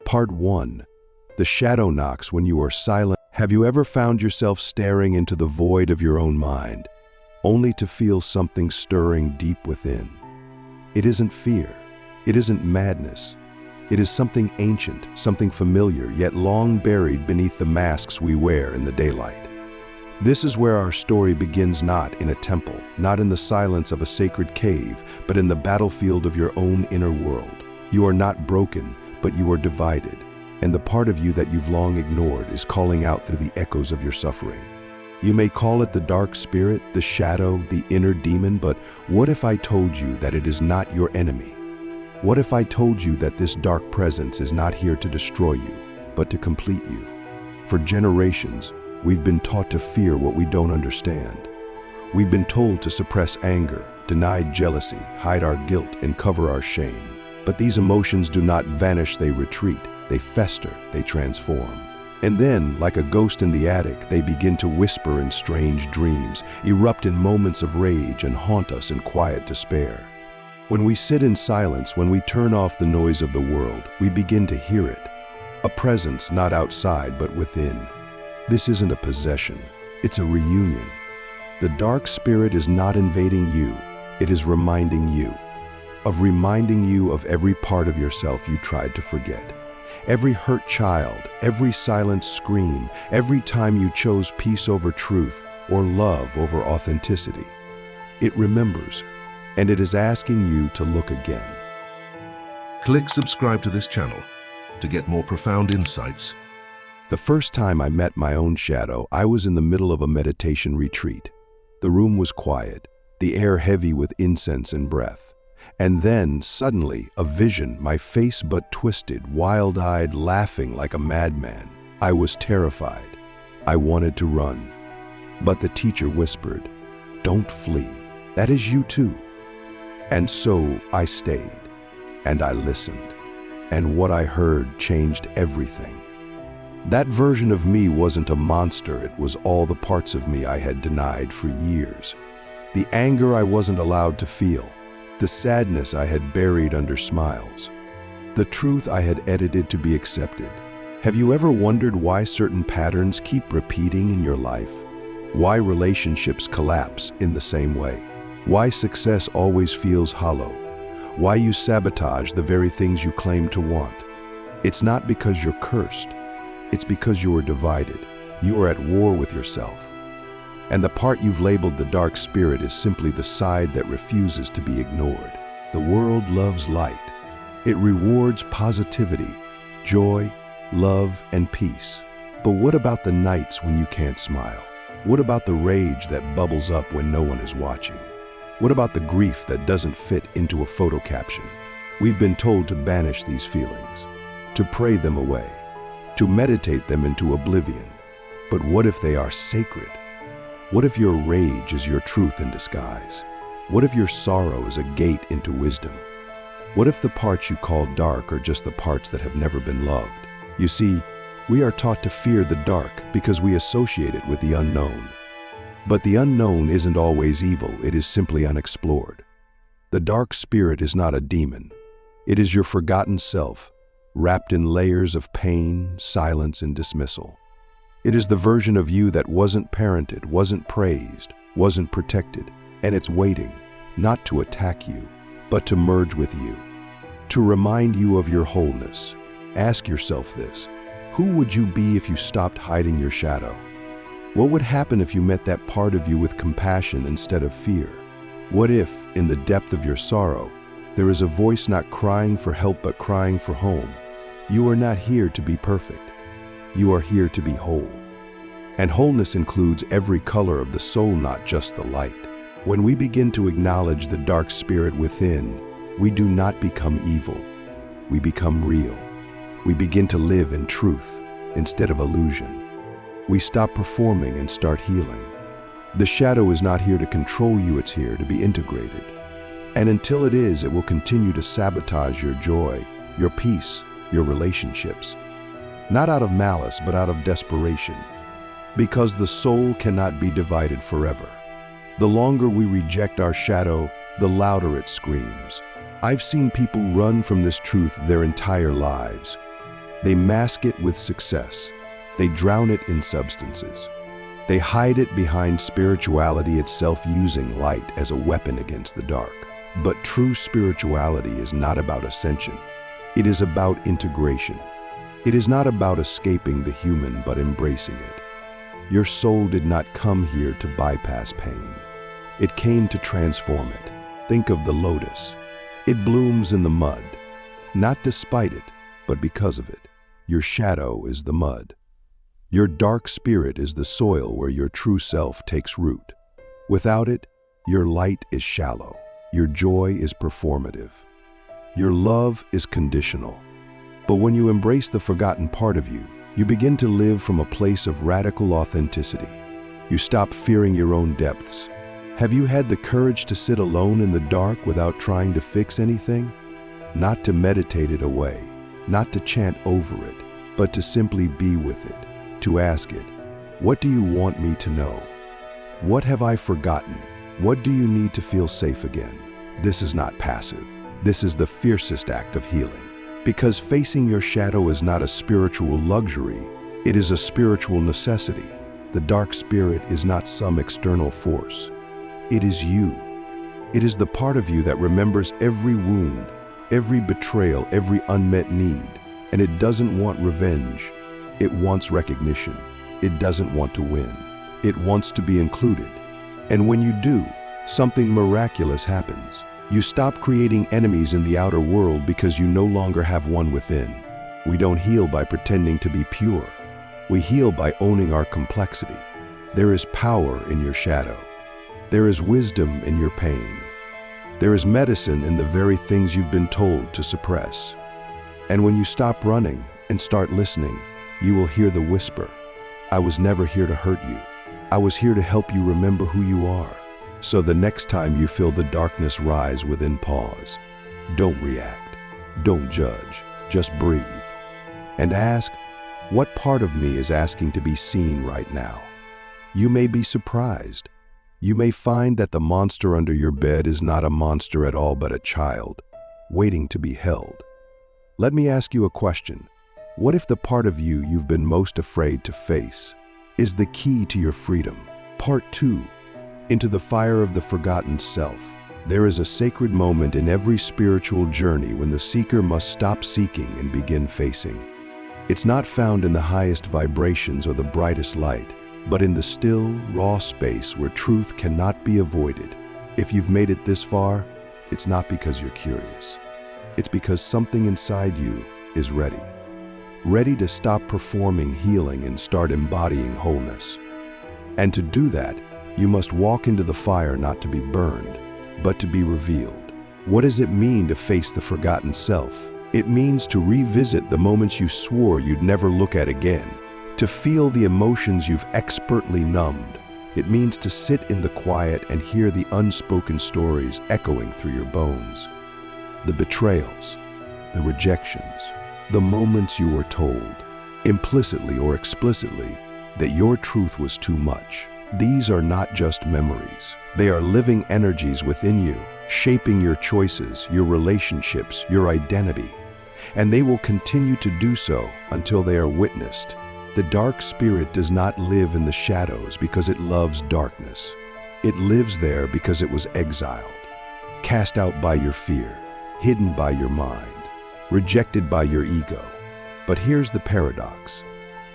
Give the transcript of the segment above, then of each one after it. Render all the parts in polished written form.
Part 1. The shadow knocks when you are silent. Have you ever found yourself staring into the void of your own mind, only to feel something stirring deep within? It isn't fear. It isn't madness. It is something ancient, something familiar, yet long buried beneath the masks we wear in the daylight. This is where our story begins, not in a temple, not in the silence of a sacred cave, but in the battlefield of your own inner world. You are not broken, but you are divided, and the part of you that you've long ignored is calling out through the echoes of your suffering. You may call it the dark spirit, the shadow, the inner demon, but what if I told you that it is not your enemy? What if I told you that this dark presence is not here to destroy you, but to complete you? For generations, we've been taught to fear what we don't understand. We've been told to suppress anger, deny jealousy, hide our guilt, and cover our shame. But these emotions do not vanish, they retreat, they fester, they transform. And then, like a ghost in the attic, they begin to whisper in strange dreams, erupt in moments of rage, and haunt us in quiet despair. When we sit in silence, when we turn off the noise of the world, we begin to hear it. A presence not outside, but within. This isn't a possession, it's a reunion. The dark spirit is not invading you, it is reminding you of every part of yourself you tried to forget. Every hurt child, every silent scream, every time you chose peace over truth or love over authenticity. It remembers, and it is asking you to look again. Click subscribe to this channel to get more profound insights. The first time I met my own shadow, I was in the middle of a meditation retreat. The room was quiet, the air heavy with incense and breath. And then, suddenly, a vision, my face but twisted, wild-eyed, laughing like a madman. I was terrified. I wanted to run. But the teacher whispered, "Don't flee. That is you too." And so I stayed, and I listened. And what I heard changed everything. That version of me wasn't a monster, it was all the parts of me I had denied for years. The anger I wasn't allowed to feel, the sadness I had buried under smiles, the truth I had edited to be accepted. Have you ever wondered why certain patterns keep repeating in your life? Why relationships collapse in the same way? Why success always feels hollow? Why you sabotage the very things you claim to want? It's not because you're cursed. It's because you are divided. You are at war with yourself. And the part you've labeled the dark spirit is simply the side that refuses to be ignored. The world loves light. It rewards positivity, joy, love, and peace. But what about the nights when you can't smile? What about the rage that bubbles up when no one is watching? What about the grief that doesn't fit into a photo caption? We've been told to banish these feelings, to pray them away, to meditate them into oblivion. But what if they are sacred? What if your rage is your truth in disguise? What if your sorrow is a gate into wisdom? What if the parts you call dark are just the parts that have never been loved? You see, we are taught to fear the dark because we associate it with the unknown. But the unknown isn't always evil, it is simply unexplored. The dark spirit is not a demon. It is your forgotten self, wrapped in layers of pain, silence, and dismissal. It is the version of you that wasn't parented, wasn't praised, wasn't protected, and it's waiting, not to attack you, but to merge with you, to remind you of your wholeness. Ask yourself this: who would you be if you stopped hiding your shadow? What would happen if you met that part of you with compassion instead of fear? What if, in the depth of your sorrow, there is a voice not crying for help but crying for home? You are not here to be perfect. You are here to be whole. And wholeness includes every color of the soul, not just the light. When we begin to acknowledge the dark spirit within, we do not become evil. We become real. We begin to live in truth instead of illusion. We stop performing and start healing. The shadow is not here to control you, it's here to be integrated. And until it is, it will continue to sabotage your joy, your peace, your relationships. Not out of malice, but out of desperation. Because the soul cannot be divided forever. The longer we reject our shadow, the louder it screams. I've seen people run from this truth their entire lives. They mask it with success. They drown it in substances. They hide it behind spirituality itself, using light as a weapon against the dark. But true spirituality is not about ascension. It is about integration. It is not about escaping the human, but embracing it. Your soul did not come here to bypass pain. It came to transform it. Think of the lotus. It blooms in the mud, not despite it, but because of it. Your shadow is the mud. Your dark spirit is the soil where your true self takes root. Without it, your light is shallow. Your joy is performative. Your love is conditional. But when you embrace the forgotten part of you, you begin to live from a place of radical authenticity. You stop fearing your own depths. Have you had the courage to sit alone in the dark without trying to fix anything? Not to meditate it away, not to chant over it, but to simply be with it. To ask it, what do you want me to know? What have I forgotten? What do you need to feel safe again? This is not passive. This is the fiercest act of healing. Because facing your shadow is not a spiritual luxury, it is a spiritual necessity. The dark spirit is not some external force. It is you. It is the part of you that remembers every wound, every betrayal, every unmet need. And it doesn't want revenge. It wants recognition. It doesn't want to win. It wants to be included. And when you do, something miraculous happens. You stop creating enemies in the outer world because you no longer have one within. We don't heal by pretending to be pure. We heal by owning our complexity. There is power in your shadow. There is wisdom in your pain. There is medicine in the very things you've been told to suppress. And when you stop running and start listening, you will hear the whisper, I was never here to hurt you. I was here to help you remember who you are. So the next time you feel the darkness rise within, pause. Don't react. Don't judge. Just breathe. And ask, what part of me is asking to be seen right now? You may be surprised. You may find that the monster under your bed is not a monster at all, but a child, waiting to be held. Let me ask you a question. What if the part of you you've been most afraid to face is the key to your freedom? Part 2. Into the fire of the forgotten self. There is a sacred moment in every spiritual journey when the seeker must stop seeking and begin facing. It's not found in the highest vibrations or the brightest light, but in the still, raw space where truth cannot be avoided. If you've made it this far, it's not because you're curious. It's because something inside you is ready. Ready to stop performing healing and start embodying wholeness. And to do that, you must walk into the fire not to be burned, but to be revealed. What does it mean to face the forgotten self? It means to revisit the moments you swore you'd never look at again, to feel the emotions you've expertly numbed. It means to sit in the quiet and hear the unspoken stories echoing through your bones. The betrayals, the rejections, the moments you were told, implicitly or explicitly, that your truth was too much. These are not just memories. They are living energies within you, shaping your choices, your relationships, your identity. And they will continue to do so until they are witnessed. The dark spirit does not live in the shadows because it loves darkness. It lives there because it was exiled, cast out by your fear, hidden by your mind, rejected by your ego. But here's the paradox.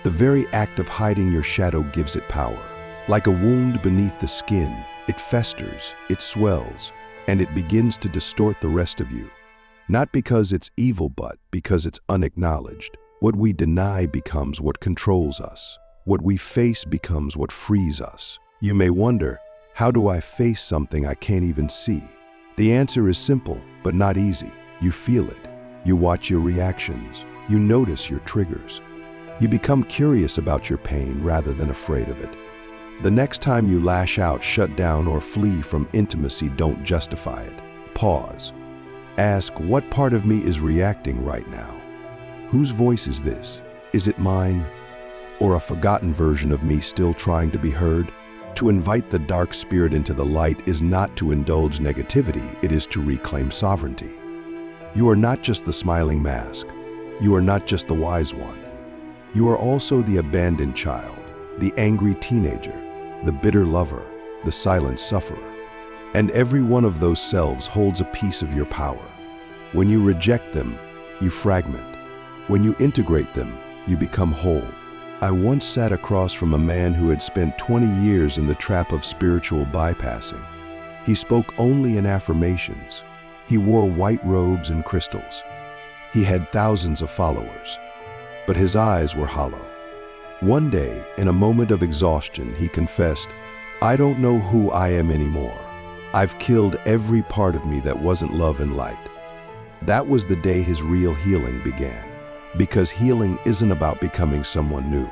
The very act of hiding your shadow gives it power. Like a wound beneath the skin, it festers, it swells, and it begins to distort the rest of you. Not because it's evil, but because it's unacknowledged. What we deny becomes what controls us. What we face becomes what frees us. You may wonder, how do I face something I can't even see? The answer is simple, but not easy. You feel it. You watch your reactions. You notice your triggers. You become curious about your pain rather than afraid of it. The next time you lash out, shut down, or flee from intimacy, don't justify it. Pause. Ask, what part of me is reacting right now? Whose voice is this? Is it mine? Or a forgotten version of me still trying to be heard? To invite the dark spirit into the light is not to indulge negativity, it is to reclaim sovereignty. You are not just the smiling mask. You are not just the wise one. You are also the abandoned child, the angry teenager, the bitter lover, the silent sufferer. And every one of those selves holds a piece of your power. When you reject them, you fragment. When you integrate them, you become whole. I once sat across from a man who had spent 20 years in the trap of spiritual bypassing. He spoke only in affirmations. He wore white robes and crystals. He had thousands of followers, but his eyes were hollow. One day, in a moment of exhaustion, he confessed, "I don't know who I am anymore. I've killed every part of me that wasn't love and light." That was the day his real healing began. Because healing isn't about becoming someone new.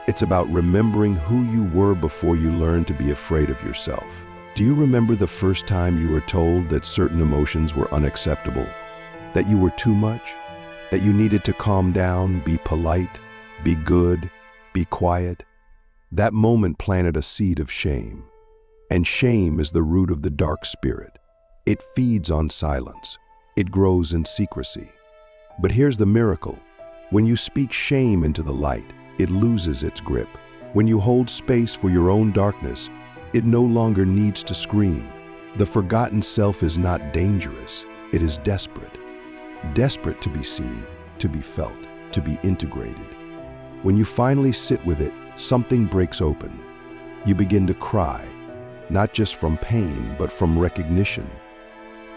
It's about remembering who you were before you learned to be afraid of yourself. Do you remember the first time you were told that certain emotions were unacceptable? That you were too much? That you needed to calm down, be polite, be good, be quiet? That moment planted a seed of shame. And shame is the root of the dark spirit. It feeds on silence. It grows in secrecy. But here's the miracle. When you speak shame into the light, it loses its grip. When you hold space for your own darkness, it no longer needs to scream. The forgotten self is not dangerous, it is desperate. Desperate to be seen, to be felt, to be integrated. When you finally sit with it, something breaks open. You begin to cry, not just from pain, but from recognition.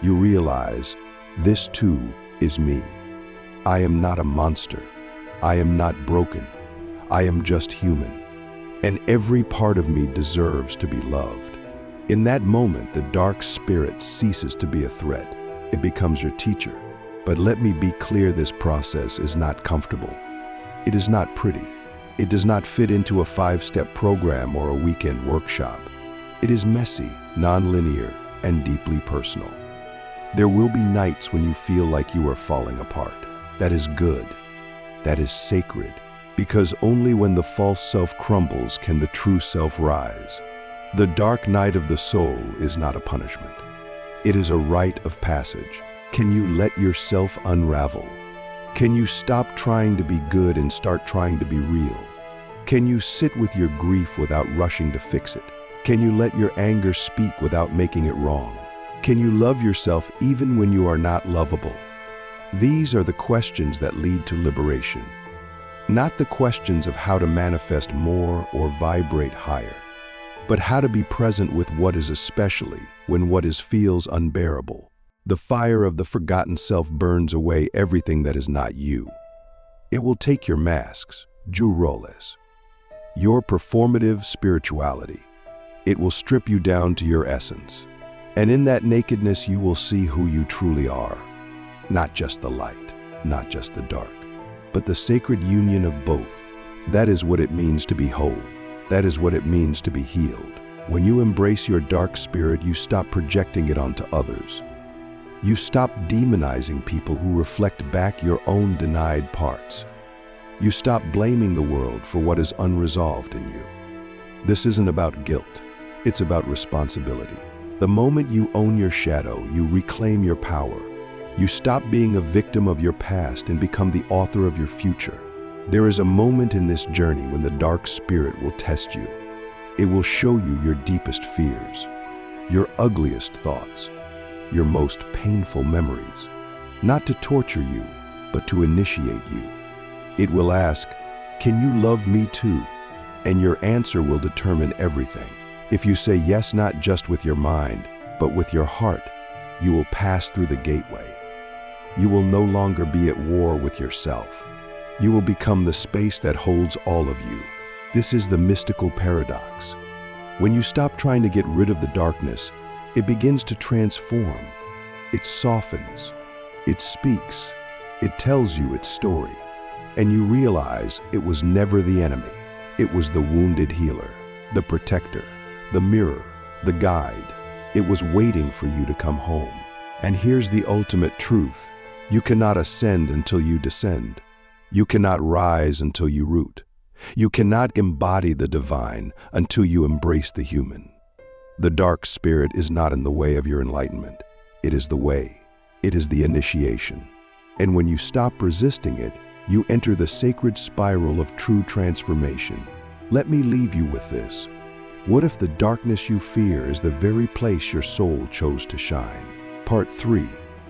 You realize, this too is me. I am not a monster. I am not broken. I am just human. And every part of me deserves to be loved. In that moment, the dark spirit ceases to be a threat. It becomes your teacher. But let me be clear, this process is not comfortable. It is not pretty. It does not fit into a 5-step program or a weekend workshop. It is messy, non-linear, and deeply personal. There will be nights when you feel like you are falling apart. That is good. That is sacred. Because only when the false self crumbles can the true self rise. The dark night of the soul is not a punishment. It is a rite of passage. Can you let yourself unravel? Can you stop trying to be good and start trying to be real? Can you sit with your grief without rushing to fix it? Can you let your anger speak without making it wrong? Can you love yourself even when you are not lovable? These are the questions that lead to liberation, not the questions of how to manifest more or vibrate higher, but how to be present with what is, especially when what is feels unbearable. The fire of the forgotten self burns away everything that is not you. It will take your masks, Wholeness, your performative spirituality. It will strip you down to your essence. And in that nakedness, you will see who you truly are. Not just the light, not just the dark, but the sacred union of both. That is what it means to be whole. That is what it means to be healed. When you embrace your dark spirit, you stop projecting it onto others. You stop demonizing people who reflect back your own denied parts. You stop blaming the world for what is unresolved in you. This isn't about guilt. It's about responsibility. The moment you own your shadow, you reclaim your power. You stop being a victim of your past and become the author of your future. There is a moment in this journey when the dark spirit will test you. It will show you your deepest fears, your ugliest thoughts, your most painful memories, not to torture you, but to initiate you. It will ask, "Can you love me too?" And your answer will determine everything. If you say yes, not just with your mind, but with your heart, you will pass through the gateway. You will no longer be at war with yourself. You will become the space that holds all of you. This is the mystical paradox. When you stop trying to get rid of the darkness, it begins to transform. It softens. It speaks. It tells you its story. And you realize it was never the enemy. It was the wounded healer, the protector, the mirror, the guide. It was waiting for you to come home. And here's the ultimate truth. You cannot ascend until you descend. You cannot rise until you root. You cannot embody the divine until you embrace the human. The dark spirit is not in the way of your enlightenment. It is the way. It is the initiation. And when you stop resisting it, you enter the sacred spiral of true transformation. Let me leave you with this. What if the darkness you fear is the very place your soul chose to shine? Part 3.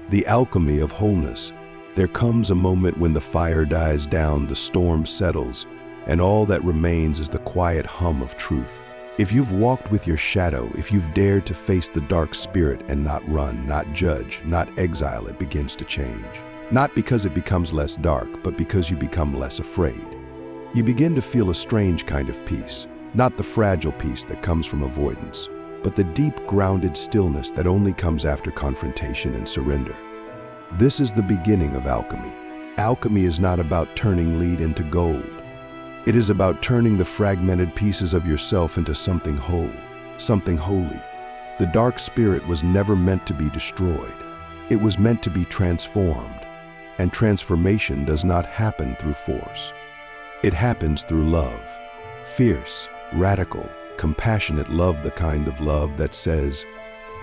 The Alchemy of Wholeness. There comes a moment when the fire dies down, the storm settles, and all that remains is the quiet hum of truth. If you've walked with your shadow, if you've dared to face the dark spirit and not run, not judge, not exile, it begins to change. Not because it becomes less dark, but because you become less afraid. You begin to feel a strange kind of peace, not the fragile peace that comes from avoidance, but the deep, grounded stillness that only comes after confrontation and surrender. This is the beginning of alchemy. Alchemy is not about turning lead into gold. It is about turning the fragmented pieces of yourself into something whole, something holy. The dark spirit was never meant to be destroyed. It was meant to be transformed. And transformation does not happen through force. It happens through love. Fierce, radical, compassionate love, the kind of love that says,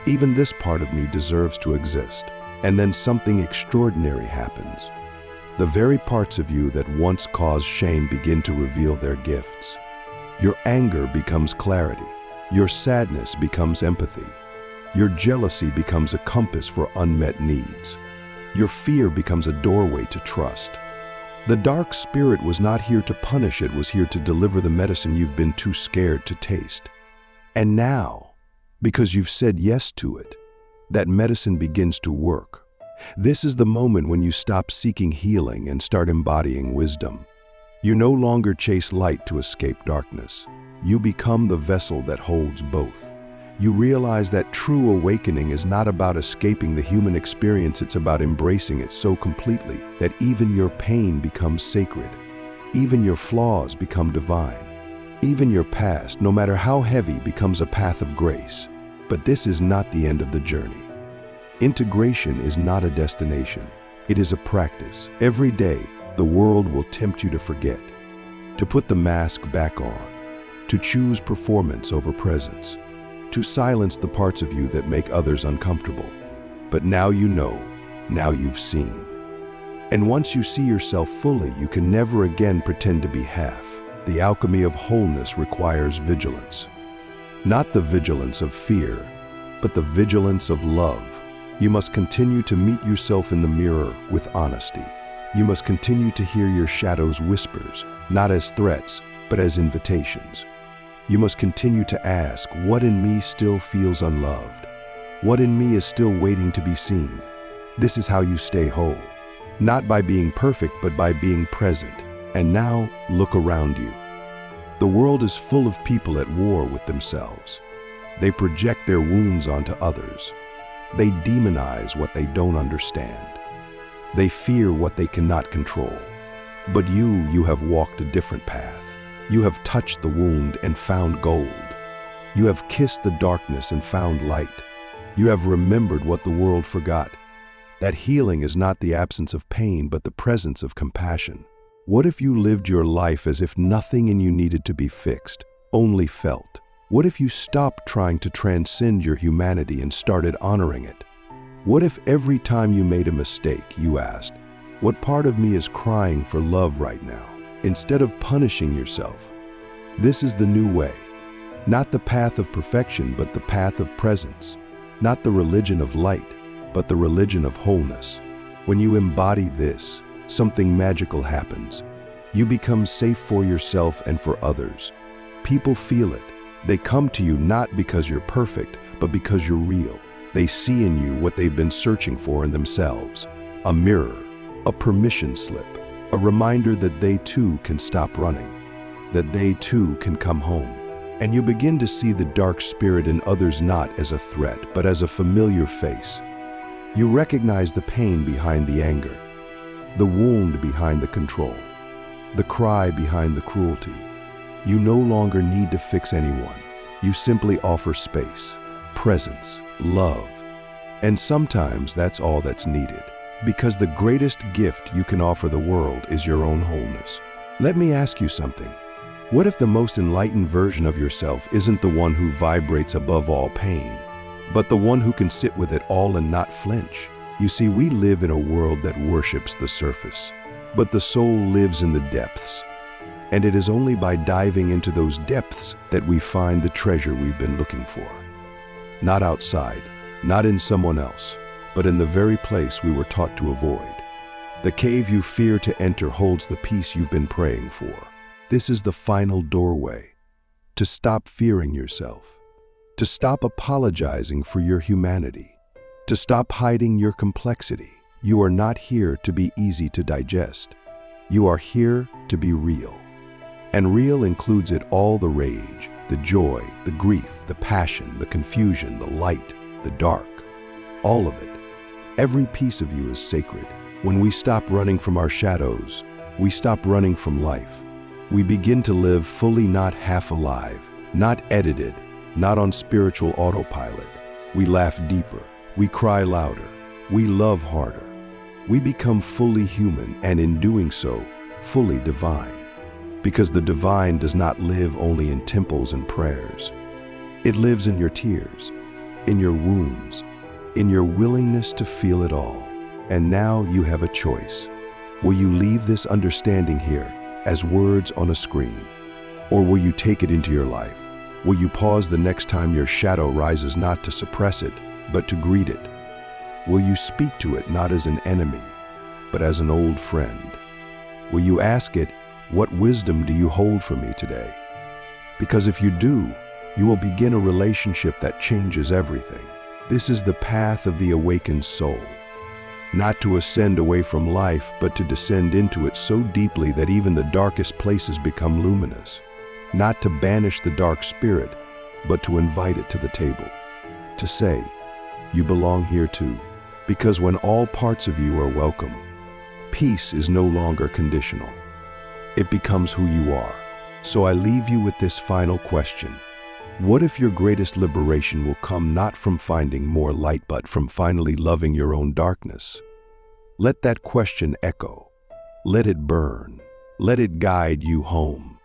even this part of me deserves to exist. And then something extraordinary happens. The very parts of you that once caused shame begin to reveal their gifts. Your anger becomes clarity. Your sadness becomes empathy. Your jealousy becomes a compass for unmet needs. Your fear becomes a doorway to trust. The dark spirit was not here to punish, it was here to deliver the medicine you've been too scared to taste. And now, because you've said yes to it, that medicine begins to work. This is the moment when you stop seeking healing and start embodying wisdom. You no longer chase light to escape darkness. You become the vessel that holds both. You realize that true awakening is not about escaping the human experience, it's about embracing it so completely that even your pain becomes sacred. Even your flaws become divine. Even your past, no matter how heavy, becomes a path of grace. But this is not the end of the journey. Integration is not a destination. It is a practice. Every day, the world will tempt you to forget, to put the mask back on, to choose performance over presence, to silence the parts of you that make others uncomfortable. But now you know, now you've seen. And once you see yourself fully, you can never again pretend to be half. The alchemy of wholeness requires vigilance. Not the vigilance of fear, but the vigilance of love. You must continue to meet yourself in the mirror with honesty. You must continue to hear your shadow's whispers, not as threats, but as invitations. You must continue to ask, what in me still feels unloved? What in me is still waiting to be seen? This is how you stay whole. Not by being perfect, but by being present. And now, look around you. The world is full of people at war with themselves. They project their wounds onto others. They demonize what they don't understand. They fear what they cannot control. But you have walked a different path. You have touched the wound and found gold. You have kissed the darkness and found light. You have remembered what the world forgot. That healing is not the absence of pain, but the presence of compassion. What if you lived your life as if nothing in you needed to be fixed, only felt? What if you stopped trying to transcend your humanity and started honoring it? What if every time you made a mistake, you asked, what part of me is crying for love right now? Instead of punishing yourself. This is the new way. Not the path of perfection, but the path of presence. Not the religion of light, but the religion of wholeness. When you embody this, something magical happens. You become safe for yourself and for others. People feel it. They come to you not because you're perfect, but because you're real. They see in you what they've been searching for in themselves. A mirror, a permission slip, a reminder that they too can stop running, that they too can come home. And you begin to see the dark spirit in others not as a threat, but as a familiar face. You recognize the pain behind the anger, the wound behind the control, the cry behind the cruelty. You no longer need to fix anyone. You simply offer space, presence, love. And sometimes that's all that's needed. Because the greatest gift you can offer the world is your own wholeness. Let me ask you something. What if the most enlightened version of yourself isn't the one who vibrates above all pain, but the one who can sit with it all and not flinch? You see, we live in a world that worships the surface, but the soul lives in the depths. And it is only by diving into those depths that we find the treasure we've been looking for. Not outside, not in someone else, but in the very place we were taught to avoid. The cave you fear to enter holds the peace you've been praying for. This is the final doorway. To stop fearing yourself. To stop apologizing for your humanity. To stop hiding your complexity. You are not here to be easy to digest. You are here to be real. And real includes it all: the rage, the joy, the grief, the passion, the confusion, the light, the dark. All of it. Every piece of you is sacred. When we stop running from our shadows, we stop running from life. We begin to live fully, not half alive, not edited, not on spiritual autopilot. We laugh deeper, we cry louder, we love harder. We become fully human, and in doing so, fully divine. Because the divine does not live only in temples and prayers. It lives in your tears, in your wounds, in your willingness to feel it all. And now you have a choice. Will you leave this understanding here as words on a screen? Or will you take it into your life? Will you pause the next time your shadow rises, not to suppress it, but to greet it? Will you speak to it not as an enemy, but as an old friend? Will you ask it, what wisdom do you hold for me today? Because if you do, you will begin a relationship that changes everything. This is the path of the awakened soul. Not to ascend away from life, but to descend into it so deeply that even the darkest places become luminous. Not to banish the dark spirit, but to invite it to the table. To say, you belong here too. Because when all parts of you are welcome, peace is no longer conditional. It becomes who you are. So I leave you with this final question. What if your greatest liberation will come not from finding more light, but from finally loving your own darkness? Let that question echo. Let it burn. Let it guide you home.